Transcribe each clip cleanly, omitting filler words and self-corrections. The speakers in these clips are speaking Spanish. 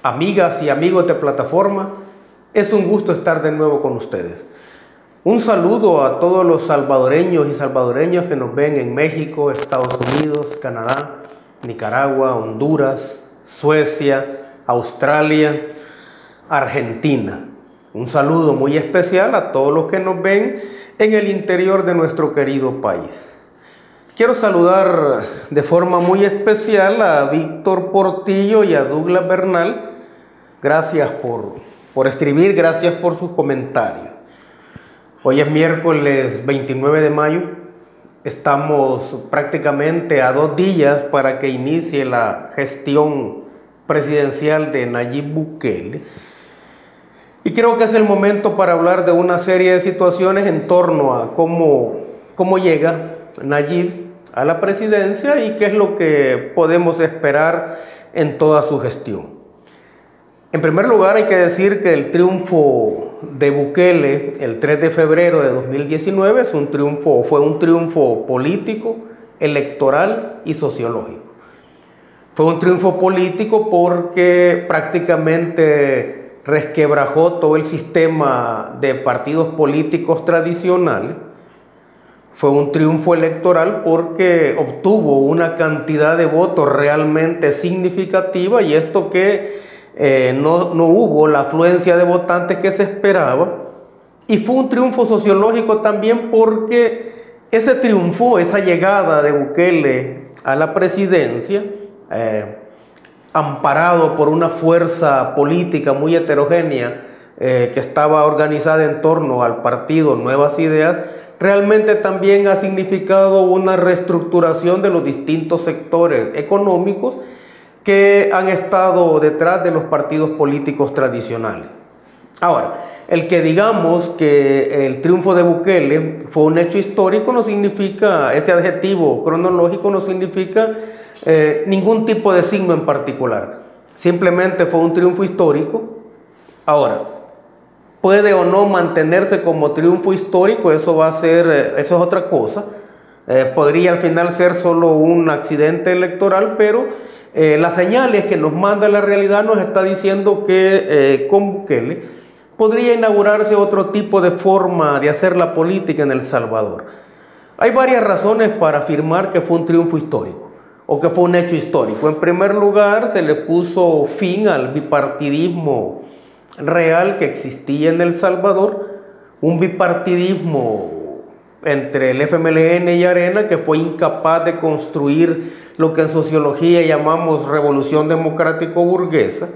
amigas y amigos de plataforma, es un gusto estar de nuevo con ustedes. Un saludo a todos los salvadoreños y salvadoreñas que nos ven en México, Estados Unidos, Canadá, Nicaragua, Honduras, Suecia, Australia, Argentina. Un saludo muy especial a todos los que nos ven en el interior de nuestro querido país. Quiero saludar de forma muy especial a Víctor Portillo y a Douglas Bernal. Gracias por escribir, gracias por sus comentarios. Hoy es miércoles 29 de mayo. Estamos prácticamente a 2 días para que inicie la gestión presidencial de Nayib Bukele. Y creo que es el momento para hablar de una serie de situaciones en torno a cómo llega Nayib a la presidencia y qué es lo que podemos esperar en toda su gestión. En primer lugar, hay que decir que el triunfo de Bukele el 3 de febrero de 2019 fue un triunfo político, electoral y sociológico. Fue un triunfo político porque prácticamente resquebrajó todo el sistema de partidos políticos tradicionales. Fue un triunfo electoral porque obtuvo una cantidad de votos realmente significativa, y esto que no hubo la afluencia de votantes que se esperaba. Y fue un triunfo sociológico también porque ese triunfo, esa llegada de Bukele a la presidencia, amparado por una fuerza política muy heterogénea que estaba organizada en torno al partido Nuevas Ideas, realmente también ha significado una reestructuración de los distintos sectores económicos que han estado detrás de los partidos políticos tradicionales. Ahora, el que digamos que el triunfo de Bukele fue un hecho histórico no significa, ese adjetivo cronológico no significa ningún tipo de signo en particular. Simplemente fue un triunfo histórico. Ahora, puede o no mantenerse como triunfo histórico, eso es otra cosa. Podría al final ser solo un accidente electoral, pero las señales que nos manda la realidad nos está diciendo que con Bukele podría inaugurarse otro tipo de forma de hacer la política en El Salvador. Hay varias razones para afirmar que fue un triunfo histórico o que fue un hecho histórico. En primer lugar, se le puso fin al bipartidismo real que existía en El Salvador, un bipartidismo entre el FMLN y Arena que fue incapaz de construir lo que en sociología llamamos revolución democrático-burguesa,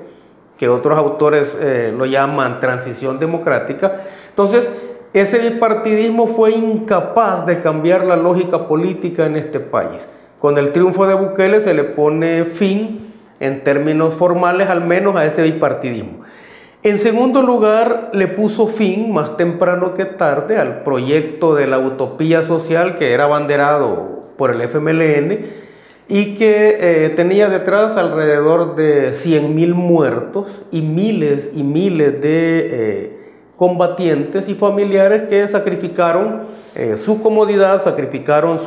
que otros autores lo llaman transición democrática. Entonces, ese bipartidismo fue incapaz de cambiar la lógica política en este país. Con el triunfo de Bukele se le pone fin, en términos formales al menos, a ese bipartidismo. En segundo lugar, le puso fin, más temprano que tarde, al proyecto de la utopía social que era abanderado por el FMLN y que tenía detrás alrededor de 100.000 muertos y miles de combatientes y familiares que sacrificaron su comodidad, sacrificaron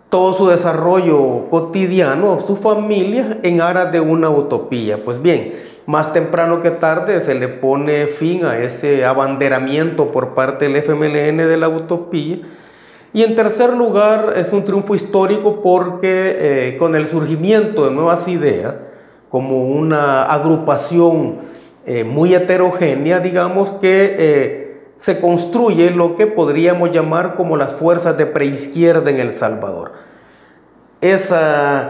todo su desarrollo cotidiano, su familia, en aras de una utopía. Pues bien, más temprano que tarde se le pone fin a ese abanderamiento por parte del FMLN de la utopía. Y en tercer lugar, es un triunfo histórico porque con el surgimiento de Nuevas Ideas, como una agrupación muy heterogénea, digamos que se construye lo que podríamos llamar como las fuerzas de preizquierda en El Salvador. Esas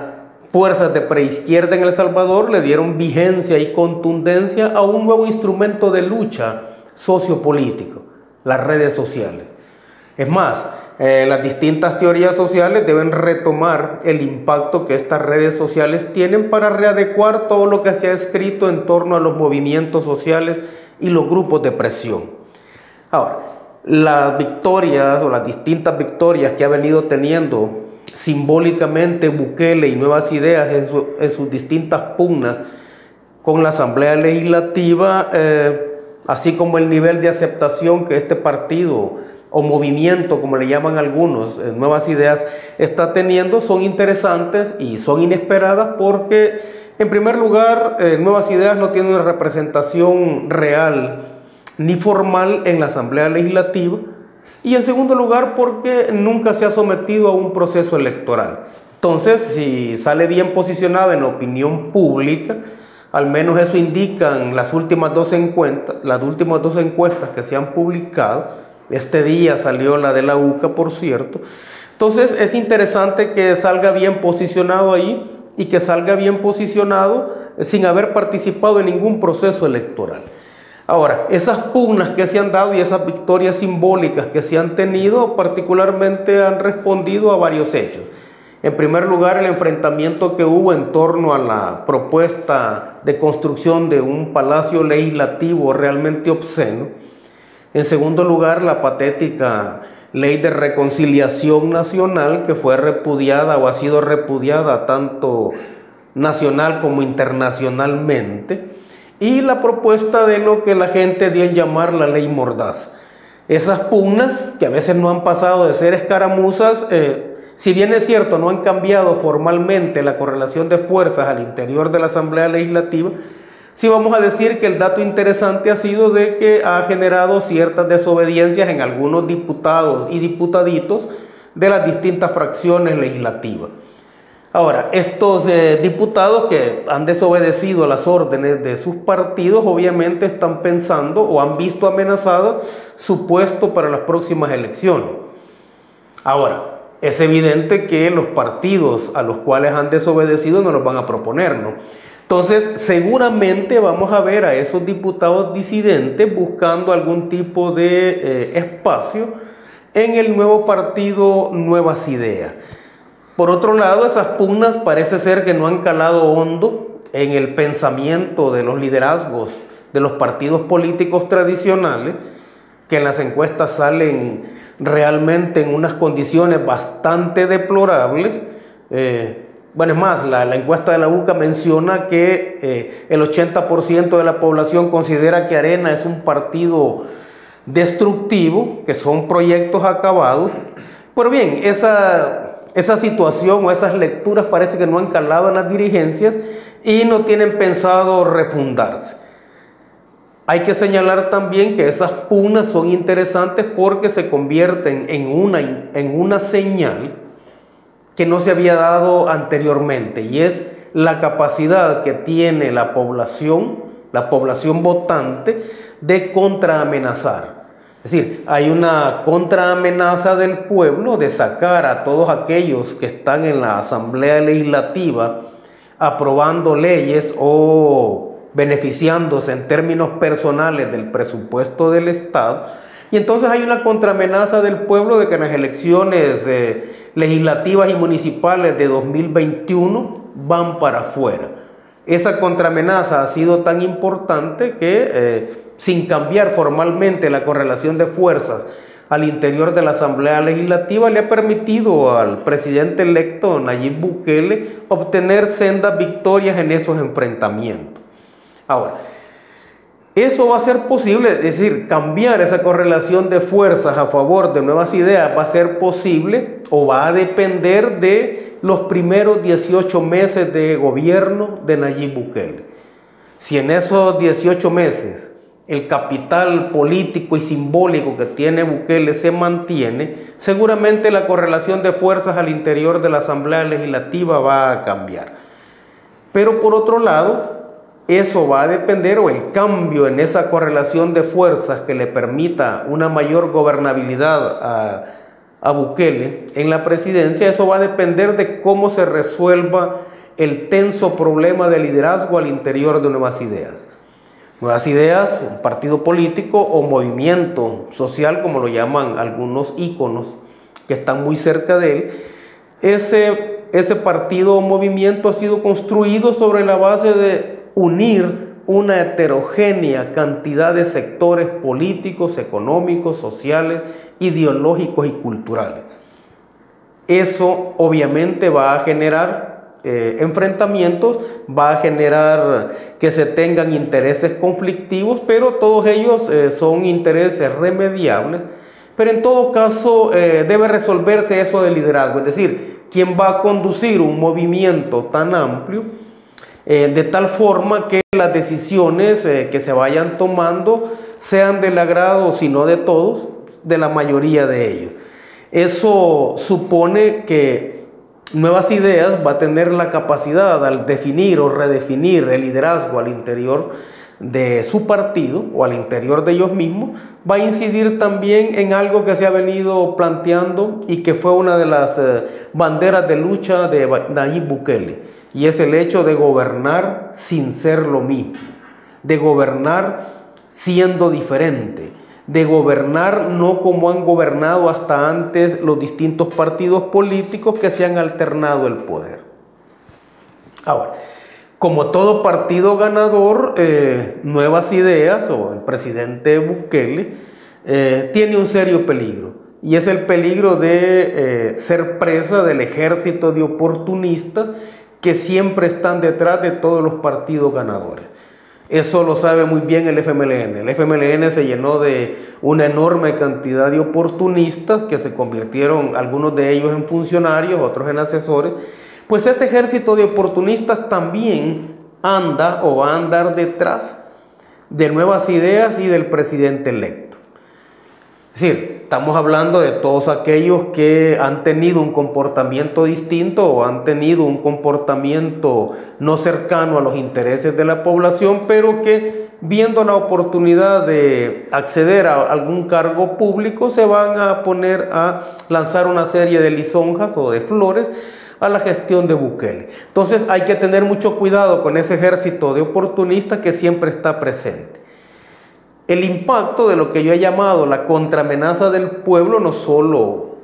fuerzas de preizquierda en El Salvador le dieron vigencia y contundencia a un nuevo instrumento de lucha sociopolítico, las redes sociales. Es más, las distintas teorías sociales deben retomar el impacto que estas redes sociales tienen para readecuar todo lo que se ha escrito en torno a los movimientos sociales y los grupos de presión. Ahora, las victorias o las distintas victorias que ha venido teniendo simbólicamente Bukele y Nuevas Ideas en sus distintas pugnas con la Asamblea Legislativa, así como el nivel de aceptación que este partido o movimiento, como le llaman algunos, Nuevas Ideas, está teniendo, son interesantes y son inesperadas porque En primer lugar, Nuevas Ideas no tiene una representación real ni formal en la Asamblea Legislativa. Y en segundo lugar, porque nunca se ha sometido a un proceso electoral. Entonces, si sale bien posicionado en la opinión pública, al menos eso indican las últimas dos encuestas que se han publicado. Este día salió la de la UCA, por cierto. Entonces, es interesante que salga bien posicionado ahí y que salga bien posicionado sin haber participado en ningún proceso electoral. Ahora, esas pugnas que se han dado y esas victorias simbólicas que se han tenido, particularmente han respondido a varios hechos. En primer lugar, el enfrentamiento que hubo en torno a la propuesta de construcción de un palacio legislativo realmente obsceno. En segundo lugar, la patética ley de reconciliación nacional, que fue repudiada o ha sido repudiada tanto nacional como internacionalmente. Y la propuesta de lo que la gente dio en llamar la ley Mordaza. Esas pugnas, que a veces no han pasado de ser escaramuzas, si bien es cierto, no han cambiado formalmente la correlación de fuerzas al interior de la Asamblea Legislativa, sí vamos a decir que el dato interesante ha sido de que ha generado ciertas desobediencias en algunos diputados y diputaditos de las distintas fracciones legislativas. Ahora, estos diputados que han desobedecido a las órdenes de sus partidos, obviamente están pensando o han visto amenazado su puesto para las próximas elecciones. Ahora, es evidente que los partidos a los cuales han desobedecido no los van a proponer, ¿no? Entonces, seguramente vamos a ver a esos diputados disidentes buscando algún tipo de espacio en el nuevo partido Nuevas Ideas. Por otro lado, esas pugnas parece ser que no han calado hondo en el pensamiento de los liderazgos de los partidos políticos tradicionales, que en las encuestas salen realmente en unas condiciones bastante deplorables. Bueno, es más, la encuesta de la UCA menciona que el 80% de la población considera que Arena es un partido destructivo, que son proyectos acabados. Pero bien, esa situación o esas lecturas parece que no han calado en las dirigencias y no tienen pensado refundarse. Hay que señalar también que esas pugnas son interesantes porque se convierten en una señal que no se había dado anteriormente, y es la capacidad que tiene la población votante de contraamenazar. Es decir, hay una contraamenaza del pueblo de sacar a todos aquellos que están en la Asamblea Legislativa aprobando leyes o beneficiándose en términos personales del presupuesto del Estado. Y entonces hay una contraamenaza del pueblo de que en las elecciones legislativas y municipales de 2021 van para afuera. Esa contraamenaza ha sido tan importante que sin cambiar formalmente la correlación de fuerzas al interior de la Asamblea Legislativa, le ha permitido al presidente electo Nayib Bukele obtener sendas victorias en esos enfrentamientos. Ahora, eso va a ser posible, es decir, cambiar esa correlación de fuerzas a favor de Nuevas Ideas va a ser posible o va a depender de los primeros 18 meses de gobierno de Nayib Bukele. Si en esos 18 meses el capital político y simbólico que tiene Bukele se mantiene, seguramente la correlación de fuerzas al interior de la Asamblea Legislativa va a cambiar. Pero por otro lado, eso va a depender, o el cambio en esa correlación de fuerzas que le permita una mayor gobernabilidad a Bukele en la presidencia, eso va a depender de cómo se resuelva el tenso problema de liderazgo al interior de Nuevas Ideas. Nuevas Ideas, un partido político o movimiento social, como lo llaman algunos íconos que están muy cerca de él, ese partido o movimiento ha sido construido sobre la base de unir una heterogénea cantidad de sectores políticos, económicos, sociales, ideológicos y culturales. Eso obviamente va a generar enfrentamientos, va a generar que se tengan intereses conflictivos, pero todos ellos son intereses remediables. Pero en todo caso debe resolverse eso del liderazgo, es decir, quién va a conducir un movimiento tan amplio de tal forma que las decisiones que se vayan tomando sean del agrado, si no de todos, de la mayoría de ellos. Eso supone que Nuevas Ideas va a tener la capacidad al definir o redefinir el liderazgo al interior de su partido o al interior de ellos mismos, va a incidir también en algo que se ha venido planteando y que fue una de las banderas de lucha de Nayib Bukele, y es el hecho de gobernar sin ser lo mismo, de gobernar siendo diferente, de gobernar no como han gobernado hasta antes los distintos partidos políticos que se han alternado el poder. Ahora, como todo partido ganador, Nuevas Ideas o el presidente Bukele tiene un serio peligro, y es el peligro de ser presa del ejército de oportunistas que siempre están detrás de todos los partidos ganadores. Eso lo sabe muy bien el FMLN. El FMLN se llenó de una enorme cantidad de oportunistas que se convirtieron, algunos de ellos en funcionarios, otros en asesores. Pues ese ejército de oportunistas también anda o va a andar detrás de Nuevas Ideas y del presidente electo. Es decir, estamos hablando de todos aquellos que han tenido un comportamiento distinto o han tenido un comportamiento no cercano a los intereses de la población, pero que viendo la oportunidad de acceder a algún cargo público se van a poner a lanzar una serie de lisonjas o de flores a la gestión de Bukele. Entonces hay que tener mucho cuidado con ese ejército de oportunistas que siempre está presente. El impacto de lo que yo he llamado la contraamenaza del pueblo no solo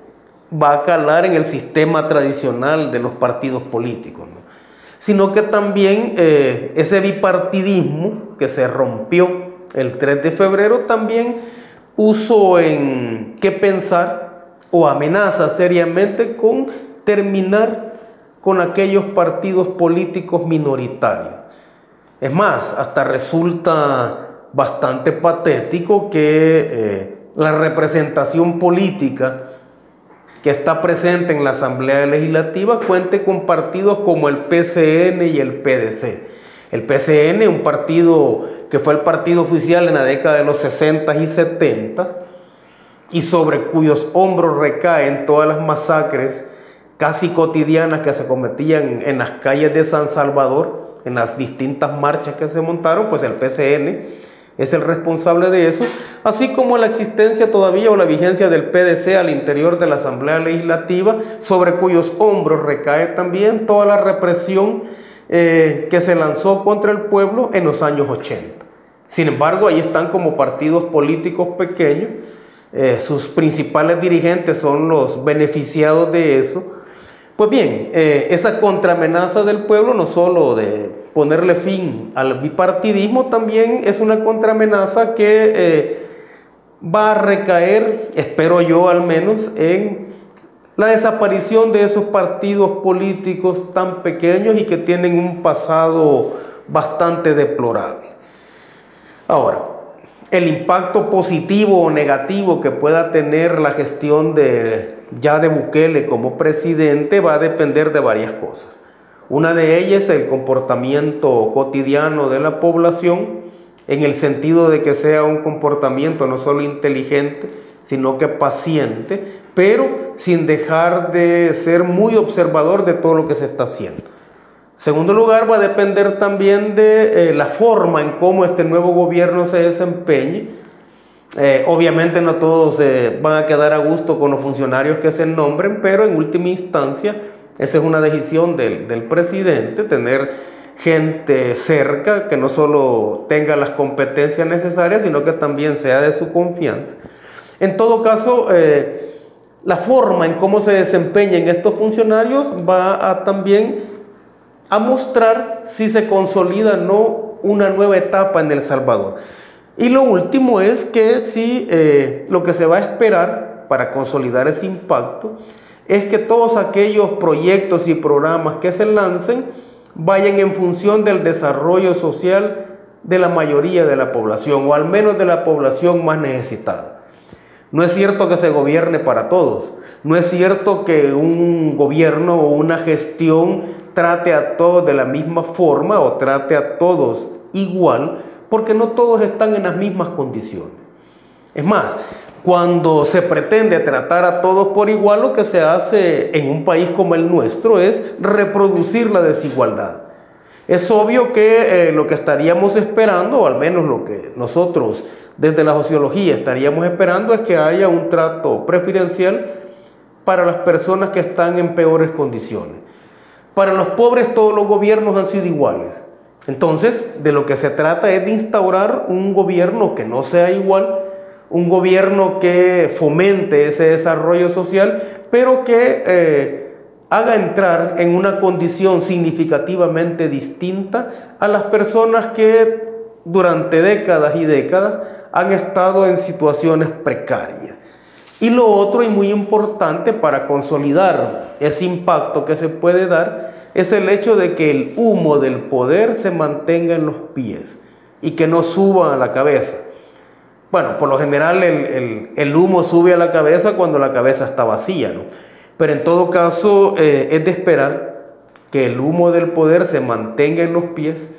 va a calar en el sistema tradicional de los partidos políticos, ¿no?, sino que también ese bipartidismo que se rompió el 3 de febrero también puso en qué pensar o amenaza seriamente con terminar con aquellos partidos políticos minoritarios. Es más, hasta resulta bastante patético que la representación política que está presente en la Asamblea Legislativa cuente con partidos como el PCN y el PDC. El PCN, un partido que fue el partido oficial en la década de los 60 y 70 y sobre cuyos hombros recaen todas las masacres casi cotidianas que se cometían en las calles de San Salvador, en las distintas marchas que se montaron, pues el PCN es el responsable de eso, así como la existencia todavía o la vigencia del PDC al interior de la Asamblea Legislativa, sobre cuyos hombros recae también toda la represión que se lanzó contra el pueblo en los años 80. Sin embargo, ahí están como partidos políticos pequeños, sus principales dirigentes son los beneficiados de eso. Pues bien, esa contraamenaza del pueblo, no solo de ponerle fin al bipartidismo, también es una contraamenaza que va a recaer, espero yo al menos, en la desaparición de esos partidos políticos tan pequeños y que tienen un pasado bastante deplorable. Ahora, el impacto positivo o negativo que pueda tener la gestión de Bukele como presidente va a depender de varias cosas. Una de ellas es el comportamiento cotidiano de la población, en el sentido de que sea un comportamiento no solo inteligente, sino que paciente, pero sin dejar de ser muy observador de todo lo que se está haciendo. En segundo lugar, va a depender también de la forma en cómo este nuevo gobierno se desempeñe. Obviamente no todos van a quedar a gusto con los funcionarios que se nombren, pero en última instancia esa es una decisión del presidente, tener gente cerca que no solo tenga las competencias necesarias, sino que también sea de su confianza. En todo caso, la forma en cómo se desempeñen estos funcionarios va a también a mostrar si se consolida o no una nueva etapa en El Salvador. Y lo último es que si lo que se va a esperar para consolidar ese impacto es que todos aquellos proyectos y programas que se lancen vayan en función del desarrollo social de la mayoría de la población, o al menos de la población más necesitada. No es cierto que se gobierne para todos, no es cierto que un gobierno o una gestión trate a todos de la misma forma o trate a todos igual, porque no todos están en las mismas condiciones. Es más, cuando se pretende tratar a todos por igual, lo que se hace en un país como el nuestro es reproducir la desigualdad. Es obvio que lo que estaríamos esperando, o al menos lo que nosotros desde la sociología estaríamos esperando, es que haya un trato preferencial para las personas que están en peores condiciones. Para los pobres todos los gobiernos han sido iguales. Entonces, de lo que se trata es de instaurar un gobierno que no sea igual, un gobierno que fomente ese desarrollo social, pero que haga entrar en una condición significativamente distinta a las personas que durante décadas y décadas han estado en situaciones precarias. Y lo otro, y muy importante para consolidar ese impacto que se puede dar, es el hecho de que el humo del poder se mantenga en los pies y que no suba a la cabeza. Bueno, por lo general el humo sube a la cabeza cuando la cabeza está vacía, ¿no? Pero en todo caso es de esperar que el humo del poder se mantenga en los pies,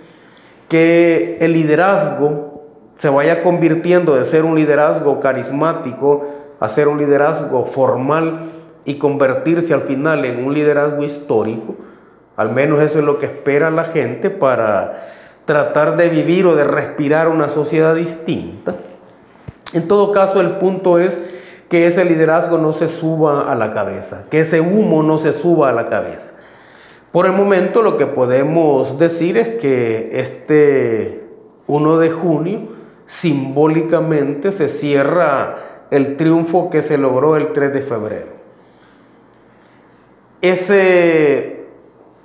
que el liderazgo se vaya convirtiendo de ser un liderazgo carismático a ser un liderazgo formal y convertirse al final en un liderazgo histórico. Al menos eso es lo que espera la gente para tratar de vivir o de respirar una sociedad distinta. En todo caso, el punto es que ese liderazgo no se suba a la cabeza, que ese humo no se suba a la cabeza. Por el momento lo que podemos decir es que este 1 de junio simbólicamente se cierra el triunfo que se logró el 3 de febrero. Ese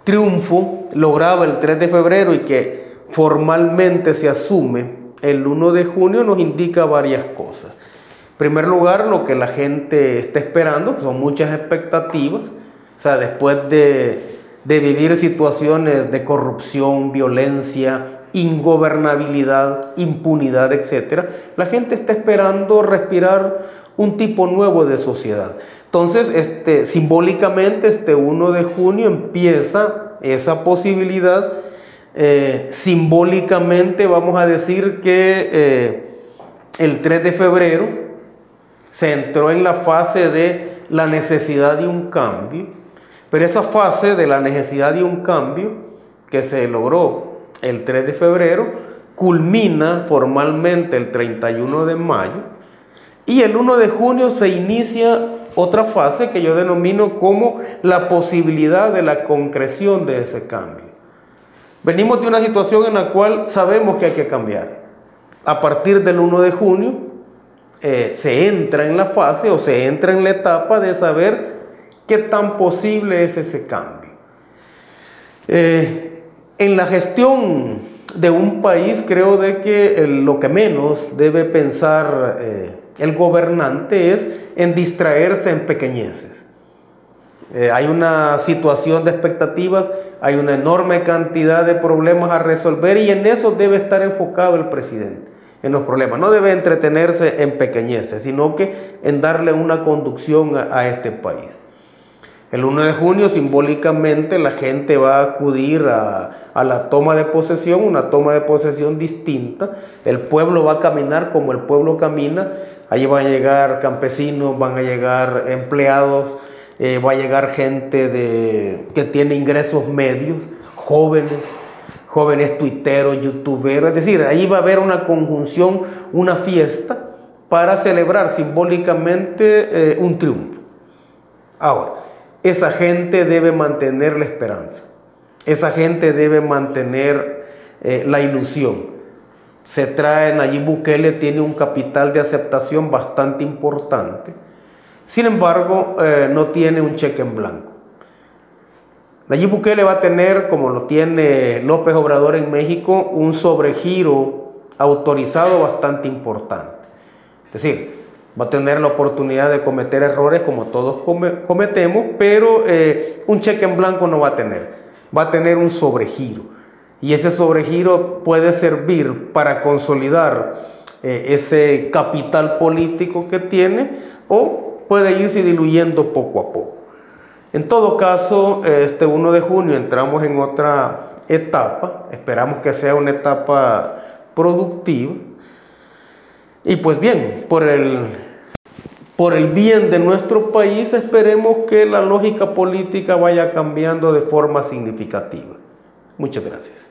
triunfo logrado el 3 de febrero y que formalmente se asume el 1 de junio nos indica varias cosas. En primer lugar, lo que la gente está esperando, que son muchas expectativas. O sea, después de vivir situaciones de corrupción, violencia, ingobernabilidad, impunidad, etc., la gente está esperando respirar un tipo nuevo de sociedad. Entonces, simbólicamente, este 1 de junio empieza esa posibilidad. Simbólicamente vamos a decir que el 3 de febrero se entró en la fase de la necesidad de un cambio, pero esa fase de la necesidad de un cambio que se logró el 3 de febrero culmina formalmente el 31 de mayo y el 1 de junio se inicia otra fase que yo denomino como la posibilidad de la concreción de ese cambio. Venimos de una situación en la cual sabemos que hay que cambiar. A partir del 1 de junio se entra en la fase o se entra en la etapa de saber qué tan posible es ese cambio. En la gestión de un país creo de que lo que menos debe pensar el gobernante es en distraerse en pequeñeces. Hay una situación de expectativas, hay una enorme cantidad de problemas a resolver y en eso debe estar enfocado el presidente, en los problemas. No debe entretenerse en pequeñeces, sino que en darle una conducción a este país. El 1 de junio simbólicamente la gente va a acudir a la toma de posesión, una toma de posesión distinta. El pueblo va a caminar como el pueblo camina. Allí van a llegar campesinos, van a llegar empleados, va a llegar gente que tiene ingresos medios, jóvenes tuiteros, youtuberos. Es decir, ahí va a haber una conjunción, una fiesta para celebrar simbólicamente un triunfo. Ahora, esa gente debe mantener la esperanza. Esa gente debe mantener la ilusión. Nayib Bukele tiene un capital de aceptación bastante importante. Sin embargo, no tiene un cheque en blanco. Nayib Bukele va a tener, como lo tiene López Obrador en México, un sobregiro autorizado bastante importante. Es decir, va a tener la oportunidad de cometer errores como todos cometemos, pero un cheque en blanco no va a tener. Va a tener un sobregiro. Y ese sobregiro puede servir para consolidar ese capital político que tiene o puede irse diluyendo poco a poco. En todo caso, este 1 de junio entramos en otra etapa, esperamos que sea una etapa productiva. Y pues bien, por el bien de nuestro país, esperemos que la lógica política vaya cambiando de forma significativa. Muchas gracias.